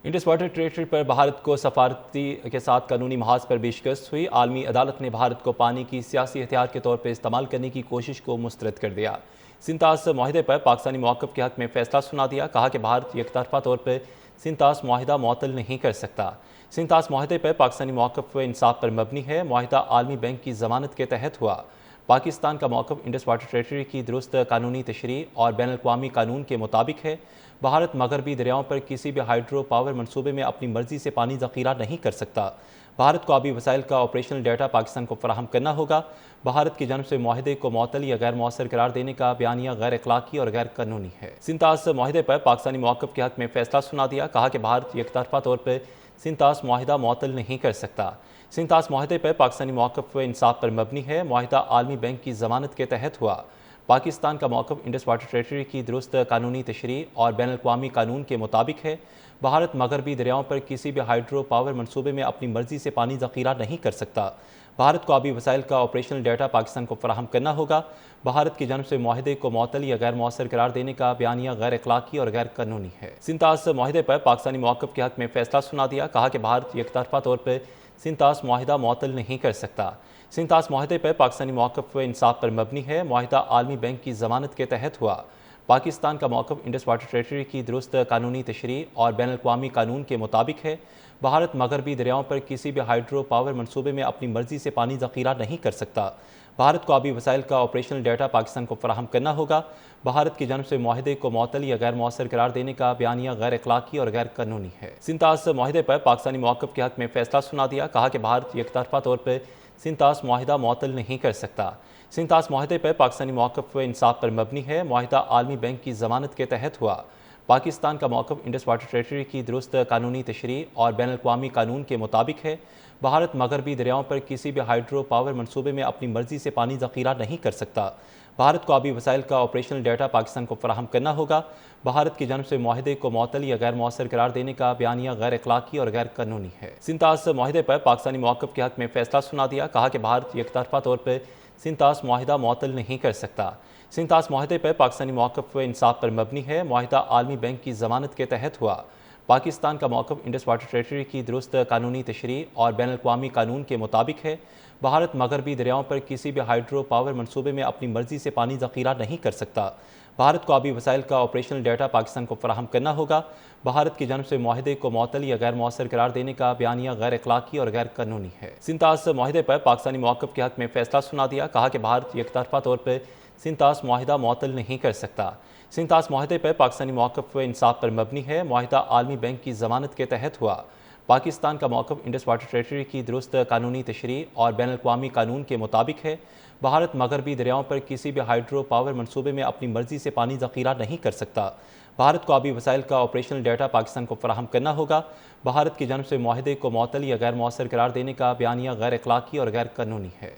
Indus water territory پر بھارت کو سفارتی کے ساتھ قانونی محاذ پر بھی شکست ہوئی۔ عالمی عدالت نے بھارت کو پانی کی سیاسی ہتھیار کے طور پر استعمال کرنے کی کوشش کو مسترد کر دیا۔ سنتاس معاہدے پر پاکستانی موقف کے حق میں فیصلہ سنا دیا۔ کہا کہ بھارت یک طرفہ طور پر سنتاس معاہدہ معطل نہیں کر سکتا۔ سنتاس معاہدے پر پاکستانی موقف انصاف پر مبنی ہے۔ معاہدہ عالمی بینک کی ضمانت کے تحت ہوا۔ پاکستان کا موقف انڈس واٹر ٹریٹری کی درست قانونی تشریح اور بین الاقوامی قانون کے مطابق ہے۔ بھارت مغربی دریاؤں پر کسی بھی ہائیڈرو پاور منصوبے میں اپنی مرضی سے پانی ذخیرہ نہیں کر سکتا۔ بھارت کو آبی وسائل کا آپریشنل ڈیٹا پاکستان کو فراہم کرنا ہوگا۔ بھارت کی جانب سے معاہدے کو معطل یا غیر مؤثر قرار دینے کا بیانیہ غیر اخلاقی اور غیر قانونی ہے۔ سنتاس معاہدے پر پاکستانی موقف کے حق میں فیصلہ سنا دیا۔ کہا کہ بھارت یک طرفہ طور پر سنتاس معاہدہ معطل نہیں کر سکتا۔ سنتاس معاہدے پر پاکستانی موقف انصاف پر مبنی ہے۔ معاہدہ عالمی بینک کی ضمانت کے تحت ہوا۔ پاکستان کا موقف انڈس واٹر ٹریٹری کی درست قانونی تشریح اور بین الاقوامی قانون کے مطابق ہے۔ بھارت مغربی دریاؤں پر کسی بھی ہائیڈرو پاور منصوبے میں اپنی مرضی سے پانی ذخیرہ نہیں کر سکتا۔ بھارت کو آبی وسائل کا آپریشنل ڈیٹا پاکستان کو فراہم کرنا ہوگا۔ بھارت کی جانب سے معاہدے کو معطل یا غیر مؤثر قرار دینے کا بیانیہ غیر اخلاقی اور غیر قانونی ہے۔ سنتاس معاہدے پر پاکستانی موقف کے حق میں فیصلہ سنا دیا۔ کہا کہ بھارت یک طرفہ طور پر سنتاس معاہدہ معطل نہیں کر سکتا۔ سنتاس معاہدے پر پاکستانی موقف انصاف پر مبنی ہے۔ معاہدہ عالمی بینک کی ضمانت کے تحت ہوا۔ پاکستان کا موقف انڈس واٹر ٹریٹری کی درست قانونی تشریح اور بین الاقوامی قانون کے مطابق ہے۔ بھارت مغربی دریاؤں پر کسی بھی ہائیڈرو پاور منصوبے میں اپنی مرضی سے پانی ذخیرہ نہیں کر سکتا۔ بھارت کو آبی وسائل کا آپریشنل ڈیٹا پاکستان کو فراہم کرنا ہوگا۔ بھارت کی جانب سے معاہدے کو معطل یا غیر مؤثر قرار دینے کا بیانیہ غیر اخلاقی اور غیر قانونی ہے۔ سنتاس معاہدے پر پاکستانی موقف کے حق میں فیصلہ سنا دیا۔ کہا کہ بھارت یک طرفہ طور پر سنتاس معاہدہ معطل نہیں کر سکتا۔ سنتاس معاہدے پر پاکستانی موقف انصاف پر مبنی ہے۔ معاہدہ عالمی بینک کی ضمانت کے تحت ہوا۔ پاکستان کا موقف انڈس واٹر ٹریٹری کی درست قانونی تشریح اور بین الاقوامی قانون کے مطابق ہے۔ بھارت مغربی دریاؤں پر کسی بھی ہائیڈرو پاور منصوبے میں اپنی مرضی سے پانی ذخیرہ نہیں کر سکتا۔ بھارت کو آبی وسائل کا آپریشنل ڈیٹا پاکستان کو فراہم کرنا ہوگا۔ بھارت کی جانب سے معاہدے کو معطل یا غیر مؤثر قرار دینے کا بیانیہ غیر اخلاقی اور غیر قانونی ہے۔ سنتاس معاہدے پر پاکستانی موقف کے حق میں فیصلہ سنا دیا۔ کہا کہ بھارت یک طرفہ طور پر سنتاس معاہدہ معطل نہیں کر سکتا۔ سنتاس معاہدے پر پاکستانی موقف انصاف پر مبنی ہے۔ معاہدہ عالمی بینک کی ضمانت کے تحت ہوا۔ پاکستان کا موقف انڈس واٹر ٹریٹری کی درست قانونی تشریح اور بین الاقوامی قانون کے مطابق ہے۔ بھارت مغربی دریاؤں پر کسی بھی ہائیڈرو پاور منصوبے میں اپنی مرضی سے پانی ذخیرہ نہیں کر سکتا۔ بھارت کو آبی وسائل کا آپریشنل ڈیٹا پاکستان کو فراہم کرنا ہوگا۔ بھارت کی جانب سے معاہدے کو معطل یا غیر مؤثر قرار دینے کا بیانیہ غیر اخلاقی اور غیر قانونی ہے۔ سنتاس معاہدے پر پاکستانی موقف کے حق میں فیصلہ سنا دیا۔ کہا کہ بھارت یک طرفہ طور پر سنتاس معاہدہ معطل نہیں کر سکتا۔ سنتاس معاہدے پر پاکستانی موقف انصاف پر مبنی ہے۔ معاہدہ عالمی بینک کی ضمانت کے تحت ہوا۔ پاکستان کا موقف انڈس واٹر ٹریٹری کی درست قانونی تشریح اور بین الاقوامی قانون کے مطابق ہے۔ بھارت مغربی دریاؤں پر کسی بھی ہائیڈرو پاور منصوبے میں اپنی مرضی سے پانی ذخیرہ نہیں کر سکتا۔ بھارت کو آبی وسائل کا آپریشنل ڈیٹا پاکستان کو فراہم کرنا ہوگا۔ بھارت کی جانب سے معاہدے کو معطل یا غیر مؤثر قرار دینے کا بیانیہ غیر اخلاقی اور غیر قانونی ہے۔